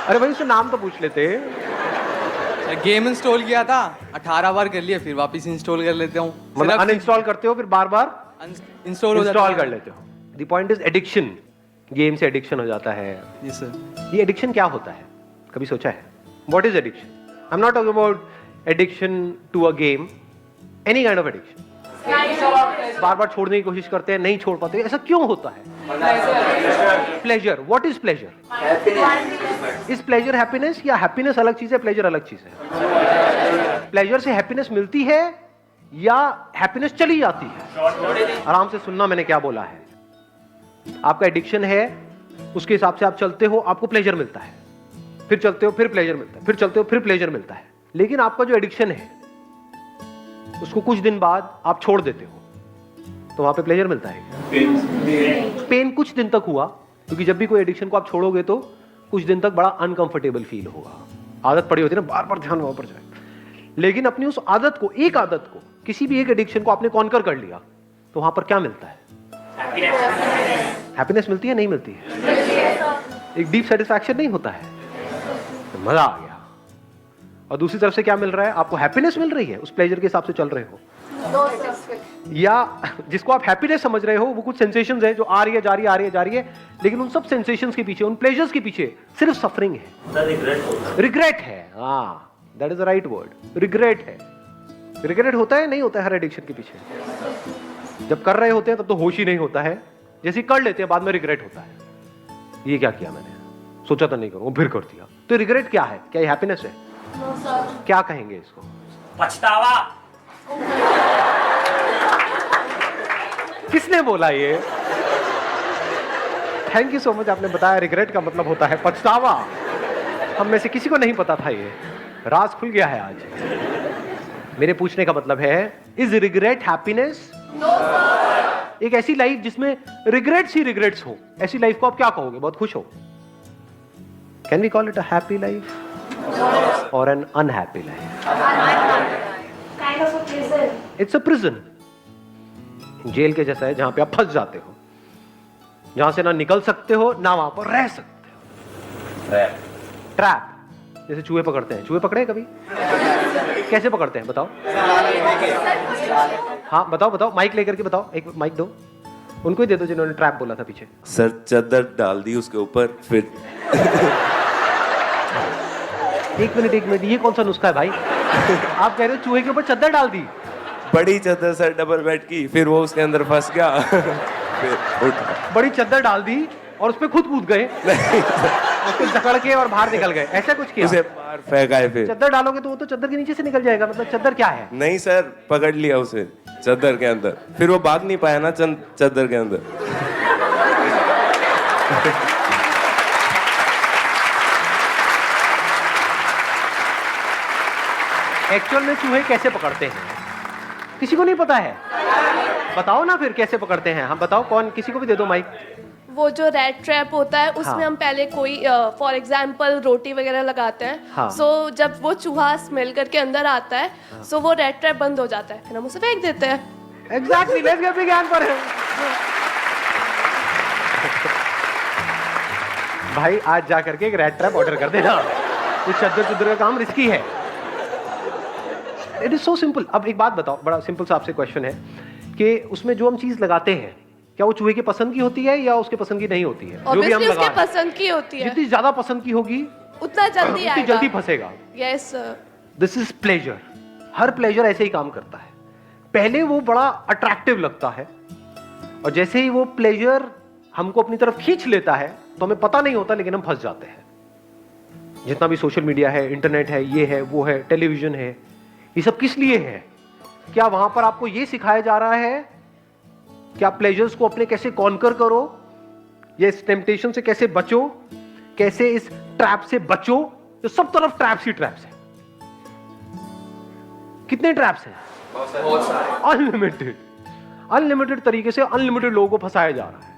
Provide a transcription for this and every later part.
अरे भाई उससे नाम तो पूछ लेते। गेम इंस्टॉल किया था 18 बार कर लिया, फिर वापस इंस्टॉल कर लेता हूँ। मतलब अनइंस्टॉल करते हो फिर बार बार इंस्टॉल हो जाता इंस्टॉल है। कर लेते हो। The point is addiction. Game से एडिक्शन हो जाता है। जी सर। ये एडिक्शन क्या होता है, कभी सोचा है? What is addiction? I am not talking about addiction to a game, any kind of addiction. बार बार छोड़ने की कोशिश करते हैं, नहीं छोड़ पाते, ऐसा क्यों होता है? Pleasure. What is pleasure? Is pleasure happiness या हैप्पीनेस अलग चीज है, प्लेजर अलग चीज है? प्लेजर से हैप्पीनेस मिलती है या हैप्पीनेस चली जाती है? आराम से सुनना मैंने क्या बोला है। आपका एडिक्शन है, उसके हिसाब से आप चलते हो, आपको प्लेजर मिलता है, फिर चलते हो फिर प्लेजर मिलता है, फिर चलते हो फिर प्लेजर मिलता है। लेकिन आपका जो एडिक्शन है उसको कुछ दिन बाद आप छोड़ देते हो, तो वहां पे प्लेजर मिलता है। पेन कुछ दिन तक हुआ, क्योंकि जब भी कोई एडिक्शन को आप छोड़ोगे तो कुछ दिन तक बड़ा अनकंफर्टेबल फील होगा। आदत पड़ी होती है ना, बार बार ध्यान वहां पर जाए। लेकिन अपनी उस आदत को, एक आदत को, किसी भी एक एडिक्शन को आपने कॉन्कर कर लिया, तो वहां पर क्या मिलता है? हैप्पीनेस मिलती है, नहीं मिलती है? एक डीप सेटिस्फैक्शन नहीं होता है? तो मजा आ गया। और दूसरी तरफ से क्या मिल रहा है? आपको हैप्पीनेस मिल रही है, उस प्लेजर के हिसाब से चल रहे हो। या जिसको आप हैप्पीनेस समझ रहे हो वो कुछ सेंसेशंस है जो आ रही है जा रही है, आ रही है जा रही है, लेकिन उन सब सेंसेशंस के पीछे, उन प्लेजर्स के पीछे सिर्फ सफरिंग है, रिग्रेट है। हाँ, that is the right word, regret है। रिग्रेट होता है, नहीं होता है हर एडिक्शन के पीछे? जब कर रहे होते हैं तब तो होश ही नहीं होता है, जैसे कर लेते हैं बाद में रिग्रेट होता है, ये क्या किया मैंने, सोचा तो नहीं करूंगा, फिर कर दिया। तो रिग्रेट क्या है? क्या ये हैप्पीनेस है? क्या कहेंगे इसको? पछतावा। किसने बोला ये? थैंक यू सो मच, आपने बताया रिग्रेट का मतलब होता है पछतावा। हम में से किसी को नहीं पता था, ये राज खुल गया है आज। मेरे पूछने का मतलब है, इज रिग्रेट हैप्पीनेस? एक ऐसी लाइफ जिसमें रिग्रेट्स ही रिग्रेट्स हो, ऐसी लाइफ को आप क्या कहोगे? बहुत खुश हो? Can we call it a happy life और an unhappy life? It's a prison. जेल के जैसा है, जहां पे आप फंस जाते हो, जहां से ना निकल सकते हो ना वहां पर रह सकते हो। ट्रैप। जैसे चूहे पकड़ते हैं, चूहे पकड़े हैं कभी? कैसे पकड़ते हैं बताओ? हाँ बताओ बताओ, माइक लेकर के बताओ, एक माइक दो उनको ही दे दो जिन्होंने ट्रैप बोला था पीछे। सर चादर डाल दी उसके ऊपर, फिर एक मिनट, ये कौन सा नुस्खा है भाई? आप कह रहे हो चूहे के ऊपर चादर डाल दी? बड़ी चादर सर, डबल बेड की, फिर वो उसके अंदर फंस गया। फिर उठा। बड़ी चादर डाल दी और उस पे खुद कूद गए, उसको जकड़ के और बाहर निकल गए, ऐसा कुछ किया? उसे बाहर फेंका। फिर चादर डालोगे तो वो तो चादर के नीचे से निकल जाएगा, मतलब चादर क्या है? नहीं सर, पकड़ लिया उसे चादर के अंदर, फिर वो भाग नहीं पाया ना चादर के अंदर। एक्चुअल में चूहे कैसे पकड़ते हैं किसी को नहीं पता है? बताओ ना फिर कैसे पकड़ते हैं। हम बताओ, कौन, किसी को भी दे दो माइक। वो जो रेड ट्रैप होता है उसमें हाँ। हम पहले कोई फॉर एग्जांपल रोटी वगैरह लगाते हैं। हाँ। सो जब वो चूहा स्मेल करके अंदर आता है, सो वो रेड ट्रैप बंद हो जाता है, फिर हम उसे फेंक देते हैं। एग्जैक्टली, लेट्स गेट विज्ञान पर है। भाई आज जा करके एक रेड ट्रैप ऑर्डर कर देना, ये चद्दर का काम रिस्की है। It is so simple. अब एक बात बताओ, बड़ा सिंपल सा आपसे क्वेश्चन है कि उसमें जो हम चीज लगाते हैं क्या वो चूहे की पसंद की होती है या उसके पसंद की नहीं होती है? जो भी हम Obviously उसके लगा पसंद की होती है, जितनी ज्यादा पसंद की होगी उतना जल्दी उतनी आएगा, जल्दी फंसेगा। यस। This is pleasure. हर प्लेजर ऐसे ही काम करता है। पहले वो बड़ा अट्रैक्टिव लगता है और जैसे ही वो प्लेजर हमको अपनी तरफ खींच लेता है तो हमें पता नहीं होता, लेकिन हम फंस जाते हैं। जितना भी सोशल मीडिया है, इंटरनेट है, ये है, वो है, टेलीविजन है, ये सब किस लिए है? क्या वहां पर आपको ये सिखाया जा रहा है कि आप प्लेजर्स को अपने कैसे कॉन्कर करो, या इस टेम्पटेशन से कैसे बचो, कैसे इस ट्रैप से बचो? तो सब तरफ ट्रैप्स ही ट्रैप्स है। कितने ट्रैप्स हैं? बहुत सारे। अनलिमिटेड तरीके से अनलिमिटेड लोगों को फंसाया जा रहा है।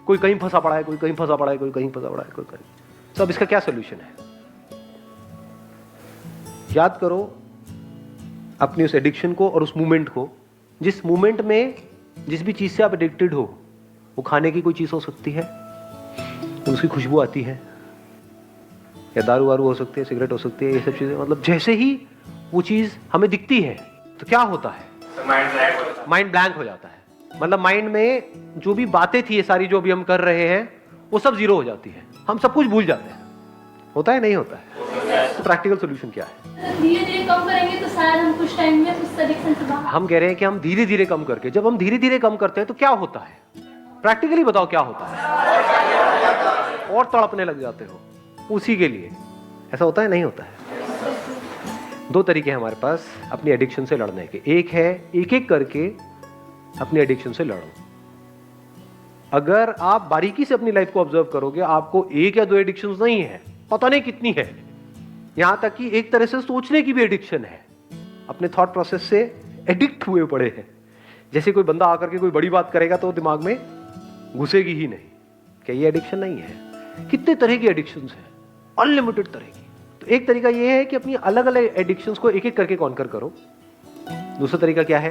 कोई कहीं फंसा पड़ा है, कोई कहीं फंसा पड़ा है, कोई कहीं फंसा पड़ा है, कोई कहीं। सब इसका क्या सोल्यूशन है? याद करो अपनी उस एडिक्शन को और उस मूवमेंट को, जिस मूवमेंट में जिस भी चीज से आप एडिक्टेड हो, वो खाने की कोई चीज हो सकती है, तो उसकी खुशबू आती है, या दारू वारू हो सकती है, सिगरेट हो सकती है, ये सब चीज़ें, मतलब जैसे ही वो चीज़ हमें दिखती है तो क्या होता है, माइंड ब्लैंक हो जाता है। मतलब माइंड में जो भी बातें थी, ये सारी जो भी हम कर रहे हैं, वो सब जीरो हो जाती है, हम सब कुछ भूल जाते हैं। होता है नहीं होता है? तो प्रैक्टिकल सोल्यूशन क्या है? धीरे धीरे कम करेंगे तो शायद हम कुछ टाइम में उस एडिक्शन से बाहर। हम कह रहे हैं कि हम धीरे धीरे कम करके, जब हम धीरे धीरे कम करते हैं तो क्या होता है? प्रैक्टिकली बताओ क्या होता है? और तड़पने लग जाते हो उसी के लिए। ऐसा होता है नहीं होता है? दो तरीके हैं हमारे पास अपनी एडिक्शन से लड़ने के। एक है एक एक करके अपनी एडिक्शन से लड़ो। अगर आप बारीकी से अपनी लाइफ को ऑब्जर्व करोगे, आपको एक या दो एडिक्शंस नहीं है, पता नहीं कितनी है। यहां तक कि एक तरह से सोचने की भी एडिक्शन है, अपने थॉट प्रोसेस से एडिक्ट हुए पड़े हैं। जैसे कोई बंदा आकर के कोई बड़ी बात करेगा तो दिमाग में घुसेगी ही नहीं। क्या ये एडिक्शन नहीं है? कितने तरह की एडिक्शंस हैं, अनलिमिटेड तरह की। तो एक तरीका ये है कि अपनी अलग अलग एडिक्शंस को एक एक करके कॉन्कर करो। दूसरा तरीका क्या है?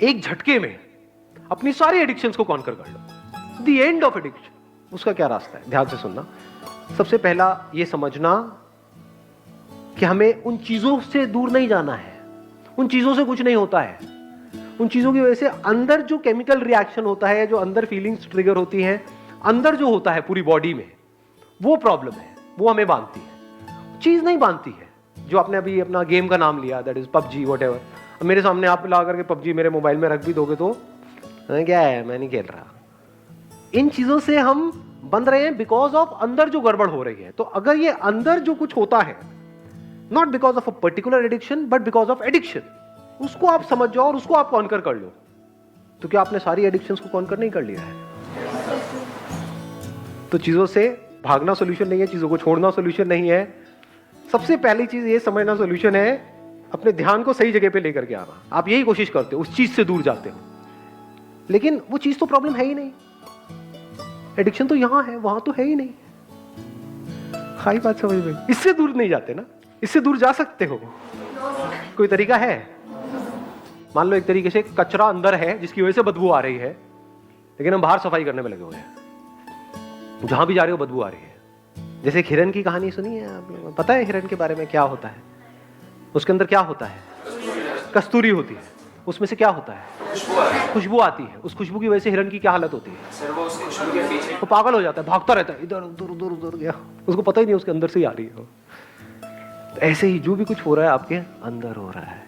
एक झटके में अपनी सारी एडिक्शंस को कॉन्कर कर लो। द एंड ऑफ एडिक्शन, उसका क्या रास्ता है? ध्यान से सुनना। सबसे पहला ये समझना कि हमें उन चीजों से दूर नहीं जाना है। उन चीजों से कुछ नहीं होता है। उन चीजों की वजह से अंदर जो केमिकल रिएक्शन होता है, जो अंदर फीलिंग्स ट्रिगर होती हैं, अंदर जो होता है पूरी बॉडी में, वो प्रॉब्लम है, वो हमें बांधती है। चीज नहीं बांधती है। जो आपने अभी अपना गेम का नाम लिया, दैट इज पबजी व्हाटएवर, मेरे सामने आप ला करके पबजी मेरे मोबाइल में रख भी दोगे तो क्या है, मैं नहीं खेल रहा। इन चीजों से हम बंध रहे हैं बिकॉज ऑफ अंदर जो गड़बड़ हो रही है। तो अगर ये अंदर जो कुछ होता है, not because of a particular addiction but because of addiction, उसको आप समझ जाओ और उसको आप कॉन्कर कर लो, तो क्या आपने सारी एडिक्शंस को कॉन्कर नहीं कर लिया है? तो चीजों से भागना सॉल्यूशन नहीं है, चीजों को छोड़ना सॉल्यूशन नहीं है। सबसे पहली चीज ये समझना सॉल्यूशन है, अपने ध्यान को सही जगह पे लेकर के आना। आप यही कोशिश करते हो, उस चीज से दूर जाते हो, लेकिन वो चीज तो प्रॉब्लम है ही नहीं। एडिक्शन तो यहां है, वहां तो है ही नहीं। खाई बात समझ में? इससे दूर नहीं जाते ना, इससे दूर जा सकते हो। कोई तरीका है? मान लो एक तरीके से कचरा अंदर है जिसकी वजह से बदबू आ रही है, लेकिन हम बाहर सफाई करने में लगे हुए हैं। जहां भी जा रहे हो बदबू आ रही है। जैसे एक हिरन की कहानी सुनी है आपने? पता है हिरन के बारे में क्या होता है? उसके अंदर क्या होता है? कस्तूरी होती है। उसमें से क्या होता है? खुशबू आती है। उस खुशबू की वजह से हिरन की क्या हालत होती है? सर वो उस खुशबू के पीछे वो पागल हो जाता है, भागता रहता है, इधर उधर उधर उधर गया, उसको पता ही नहीं उसके अंदर से ही आ रही है। तो ऐसे ही जो भी कुछ हो रहा है आपके अंदर हो रहा है।